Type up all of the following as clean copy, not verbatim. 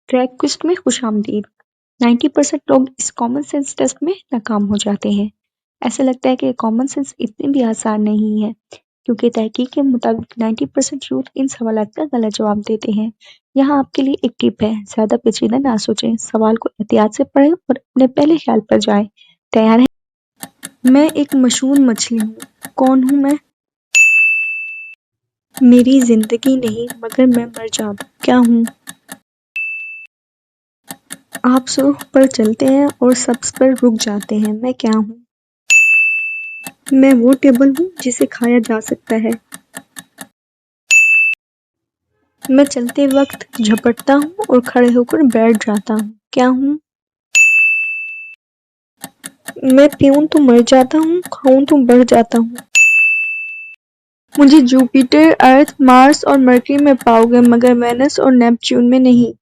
Crack quiz में खुशामदीद। 90% लोग इस कॉमन सेंस टेस्ट में नाकाम हो जाते हैं। ऐसा लगता है कि कॉमन सेंस इतनी भी आसान नहीं है, क्योंकि तहकीक के मुताबिक 90% यूथ इन सवालात का गलत जवाब देते हैं। यहाँ आपके लिए एक टिप है, ज्यादा पेचीदा ना सोचें, सवाल को एहतियात से पढ़ें और अपने पहले ख्याल पर जाएं। तैयार है? मैं एक मशहूर मछली हूँ। कौन हूँ मैं? मेरी जिंदगी नहीं, मगर मैं मर जाऊँ। क्या हूँ? आप सुर्ख पर चलते हैं और सब्ज पर रुक जाते हैं। मैं क्या हूँ? मैं वो टेबल हूँ जिसे खाया जा सकता है। मैं चलते वक्त झपटता हूँ और खड़े होकर बैठ जाता हूँ। क्या हूँ? मैं पीऊँ तो मर जाता हूँ, खाऊं तो बढ़ जाता हूँ। मुझे जुपिटर, अर्थ, मार्स और मरकरी में पाओगे, मगर वेनस और नेपच्यून में नहीं।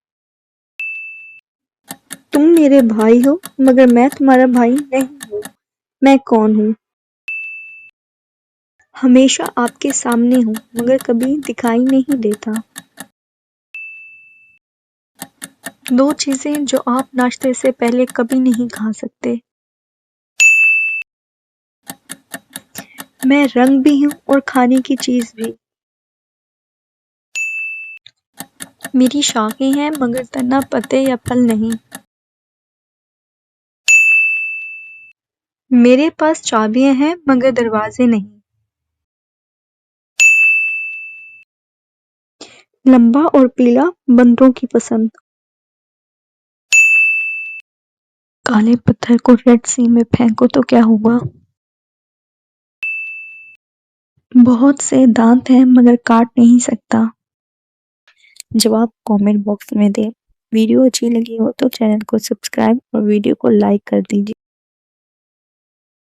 तुम मेरे भाई हो, मगर मैं तुम्हारा भाई नहीं हूँ। मैं कौन हूँ? हमेशा आपके सामने हूँ, मगर कभी दिखाई नहीं देता। दो चीजें जो आप नाश्ते से पहले कभी नहीं खा सकते। मैं रंग भी हूँ और खाने की चीज भी। मेरी शाखें हैं, मगर तना, पत्ते या फल नहीं। मेरे पास चाबियां हैं, मगर दरवाजे नहीं। लंबा और पीला, बंदरों की पसंद। काले पत्थर को रेड सी में फेंको तो क्या हुआ? बहुत से दांत हैं, मगर काट नहीं सकता। जवाब कमेंट बॉक्स में दें। वीडियो अच्छी लगी हो तो चैनल को सब्सक्राइब और वीडियो को लाइक कर दीजिए।